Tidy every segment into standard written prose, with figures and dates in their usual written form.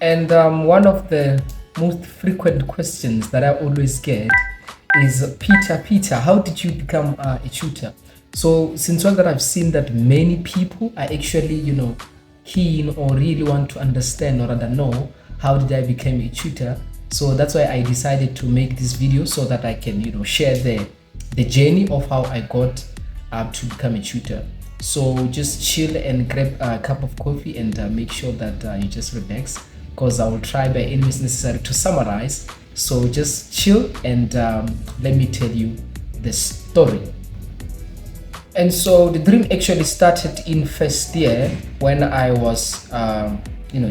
And one of the most frequent questions that I always get is, Peter, how did you become a tutor? So since all that I've seen that many people are actually, keen or really want to understand or rather know how did I become a tutor. So that's why I decided to make this video so that I can, share the journey of how I got to become a tutor. So just chill and grab a cup of coffee and make sure that you just relax, because I will try by any means necessary to summarize. So just chill and let me tell you the story. And so the dream actually started in first year when I was,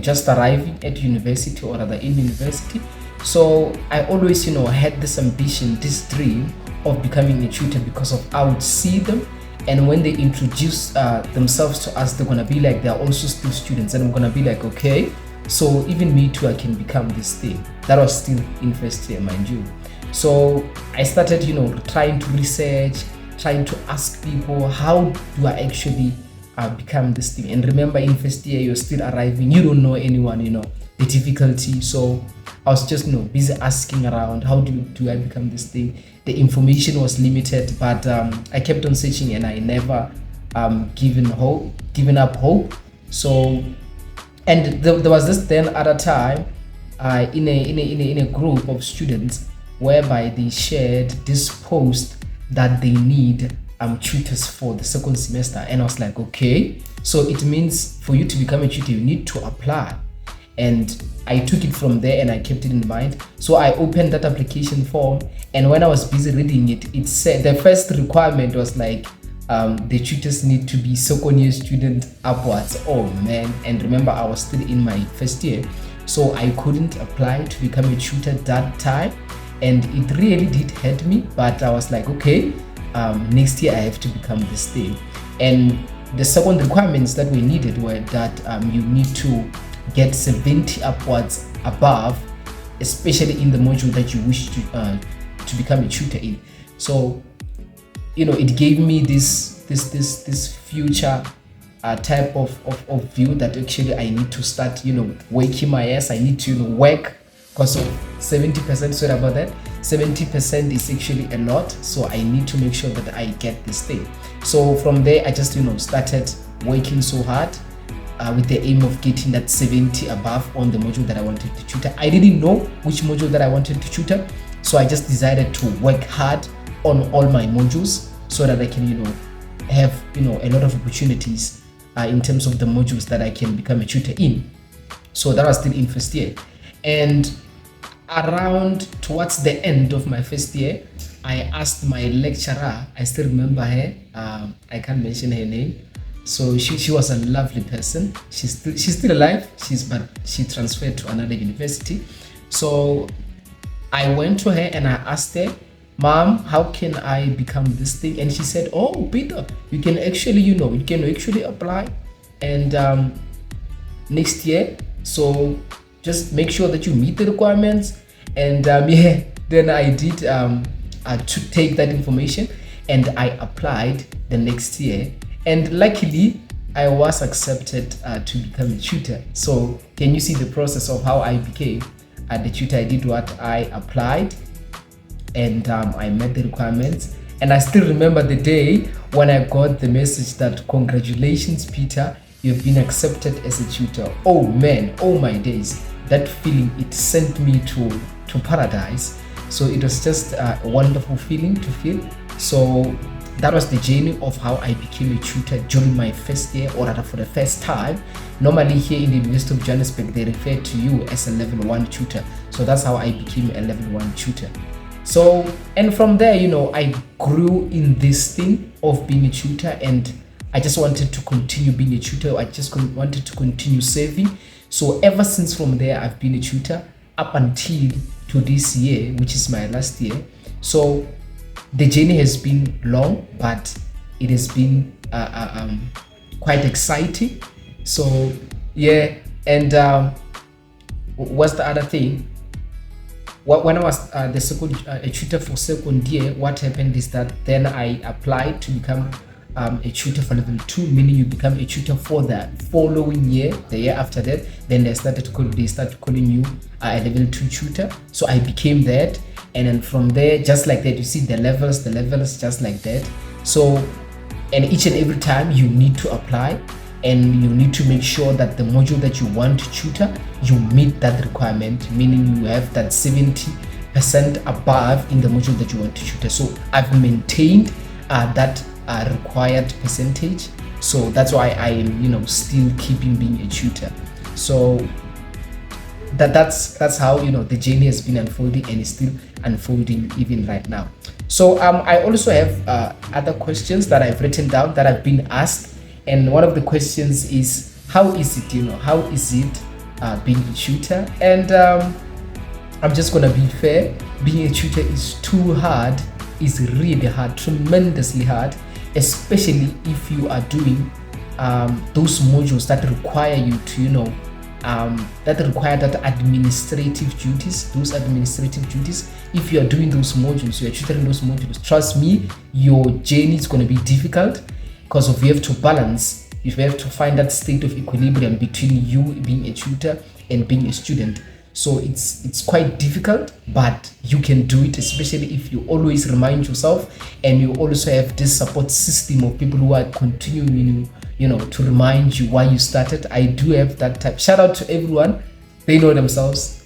just arriving at university, or rather in university. So I always, had this ambition, this dream of becoming a tutor, because of I would see them, and when they introduce themselves to us, they're gonna be like they're also still students, and I'm gonna be like, okay, so even me too, I can become this thing. That was still in first year, mind you. So I started, trying to research, trying to ask people, how do I actually become this thing? And remember, in first year, you're still arriving, you don't know anyone, the difficulty. So I was just, busy asking around, how do I become this thing? The information was limited, but I kept on searching, and I never given up hope. So, and there was this then other time in a group of students, whereby they shared this post that they need tutors for the second semester, and I was like, okay, so it means for you to become a tutor, you need to apply. And I took it from there and I kept it in mind. So I opened that application form, and when I was busy reading it, it said the first requirement was like, the tutors need to be second year student upwards. Oh man. And remember, I was still in my first year, so I couldn't apply to become a tutor that time, and it really did hurt me. But I was like, okay, next year I have to become this thing. And the second requirements that we needed were that you need to get 70 upwards above, especially in the module that you wish to become a tutor in. So it gave me this future type of view that actually I need to start working my ass. I need to work, because of 70%. Sorry about that. 70% is actually a lot, so I need to make sure that I get this thing. So from there, I just started working so hard with the aim of getting that 70 above on the module that I wanted to tutor. I didn't know which module that I wanted to tutor, so I just decided to work hard on all my modules so that I can have a lot of opportunities in terms of the modules that I can become a tutor in. So that was still in first year. And around towards the end of my first year, I asked my lecturer, I still remember her, I can't mention her name. So she was a lovely person. She's still alive, but she transferred to another university. So I went to her and I asked her, Mom, how can I become this thing? And she said, oh, Peter, you can actually apply and next year. So just make sure that you meet the requirements. And then I did to take that information, and I applied the next year, and luckily I was accepted to become a tutor. So can you see the process of how I became the tutor? I did what? I applied, and I met the requirements, and I still remember the day when I got the message that congratulations, Peter, you've been accepted as a tutor. Oh man, oh my days, that feeling, it sent me to paradise. So it was just a wonderful feeling to feel. So that was the journey of how I became a tutor during my first year, or rather for the first time. Normally here in the University of Johannesburg, they refer to you as a level 1 tutor. So that's how I became a level 1 tutor. So, and from there, I grew in this thing of being a tutor, and I just wanted to continue being a tutor. I just wanted to continue serving. So ever since from there, I've been a tutor up until to this year, which is my last year. So the journey has been long, but it has been quite exciting. So yeah, and what's the other thing? When I was a tutor for second year, what happened is that then I applied to become a tutor for level 2, meaning you become a tutor for the following year, the year after that. Then they started calling you a level 2 tutor. So I became that, and then from there, just like that, you see the levels just like that. So, and each and every time you need to apply, and you need to make sure that the module that you want to tutor, you meet that requirement, meaning you have that 70% above in the module that you want to tutor. So I've maintained that required percentage. So that's why I am, still keeping being a tutor. So that's how the journey has been unfolding, and is still unfolding even right now. So I also have other questions that I've written down that have been asked. And one of the questions is, how is it, being a tutor? And I'm just gonna be fair. Being a tutor is too hard. It's really hard, tremendously hard, especially if you are doing those modules that require you to, that require that administrative duties. Those administrative duties. If you are doing those modules, you are tutoring those modules. Trust me, your journey is gonna be difficult. Because of you have to balance, you have to find that state of equilibrium between you being a tutor and being a student. So it's quite difficult, but you can do it, especially if you always remind yourself, and you also have this support system of people who are continuing, to remind you why you started. I do have that type. Shout out to everyone. They know themselves.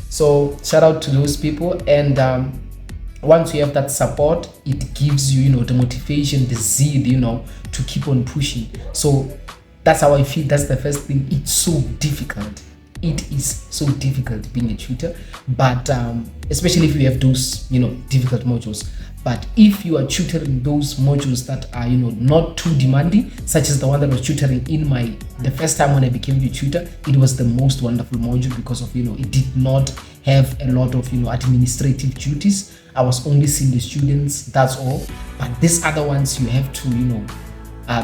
So shout out to those people. And once you have that support, it gives you, the motivation, the zeal, to keep on pushing. So that's how I feel. That's the first thing. It's so difficult. It is so difficult being a tutor, but especially if you have those, difficult modules. But if you are tutoring those modules that are, not too demanding, such as the one that I was tutoring the first time when I became the tutor, it was the most wonderful module because of, it did not have a lot of, administrative duties. I was only seeing the students, that's all. But these other ones, you have to,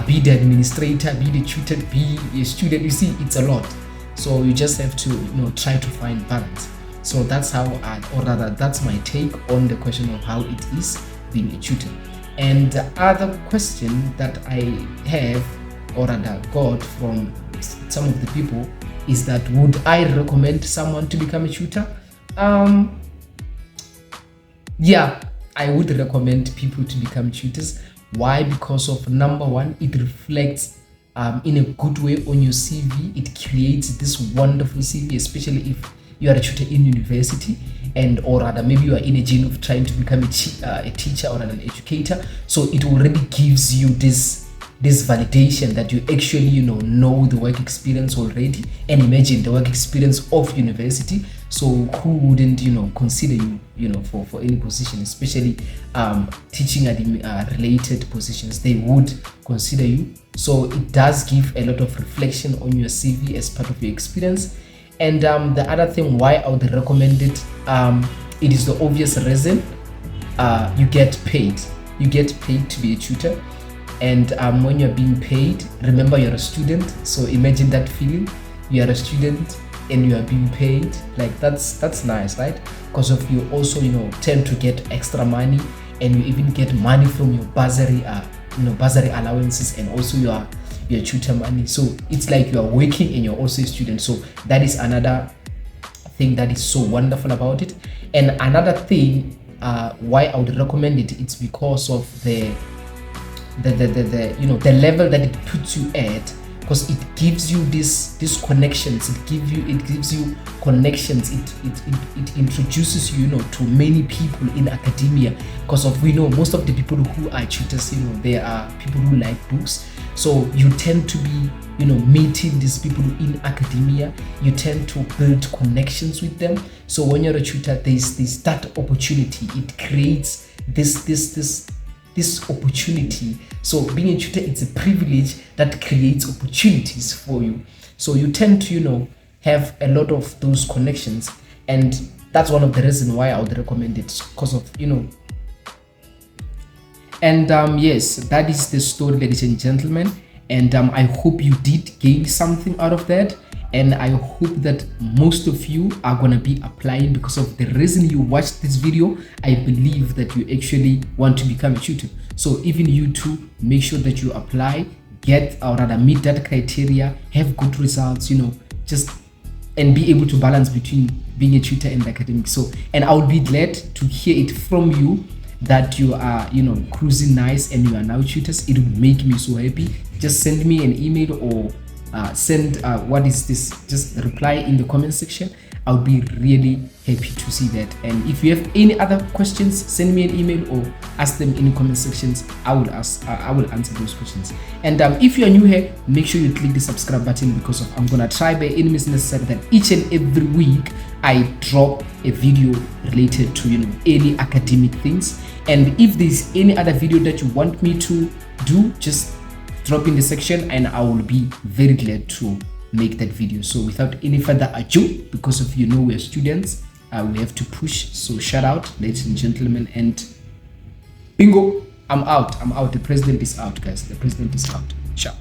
be the administrator, be the tutor, be a student. You see, it's a lot. So you just have to, try to find balance. So that's how that's my take on the question of how it is being a tutor. And the other question that I have, or rather got from some of the people, is that would I recommend someone to become a tutor? Yeah, I would recommend people to become tutors. Why? Because of, number one, it reflects in a good way on your CV. It creates this wonderful CV, especially if you are a tutor in university, and or rather maybe you are in a journey of trying to become a teacher or an educator. So it already gives you this validation that you actually know the work experience already, and imagine the work experience of university. So who wouldn't consider you for any position, especially teaching related positions? They would consider you. So it does give a lot of reflection on your CV as part of your experience. And the other thing why I would recommend it, it is the obvious reason. You get paid to be a tutor. And when you're being paid, remember you're a student. So imagine that feeling. You are a student and you are being paid. Like that's nice, right? Because of you also tend to get extra money, and you even get money from your bursary allowances, and also your tutor money. So it's like you are working and you're also a student. So that is another thing that is so wonderful about it. And another thing why I would recommend it, it's because of the level that it puts you at, because it gives you these connections. It gives you connections. It introduces you to many people in academia, because of most of the people who are tutors, they are people who like books. So you tend to be meeting these people in academia. You tend to build connections with them. So when you're a tutor, there's that opportunity. It creates this opportunity. So being a tutor, it's a privilege that creates opportunities for you. So you tend to have a lot of those connections, and that's one of the reasons why I would recommend it, because of and yes, that is the story, ladies and gentlemen. And I hope you did gain something out of that. And I hope that most of you are going to be applying, because of the reason you watched this video. I believe that you actually want to become a tutor. So even you too, make sure that you apply, get, or rather meet that criteria, have good results, just and be able to balance between being a tutor and academic. So, and I would be glad to hear it from you that you are, cruising nice and you are now tutors. It would make me so happy. Just send me an email or send what is this, just reply in the comment section. I'll be really happy to see that. And if you have any other questions, send me an email or ask them in the comment sections. I will answer those questions. And if you are new here, make sure you click the subscribe button, because I'm gonna try by any means necessary that each and every week I drop a video related to any academic things. And if there's any other video that you want me to do, just drop in the section and I will be very glad to make that video. So without any further ado, because of we're students, we have to push. So shout out, ladies and gentlemen, and bingo, I'm out. The president is out, guys. The president is out. Ciao.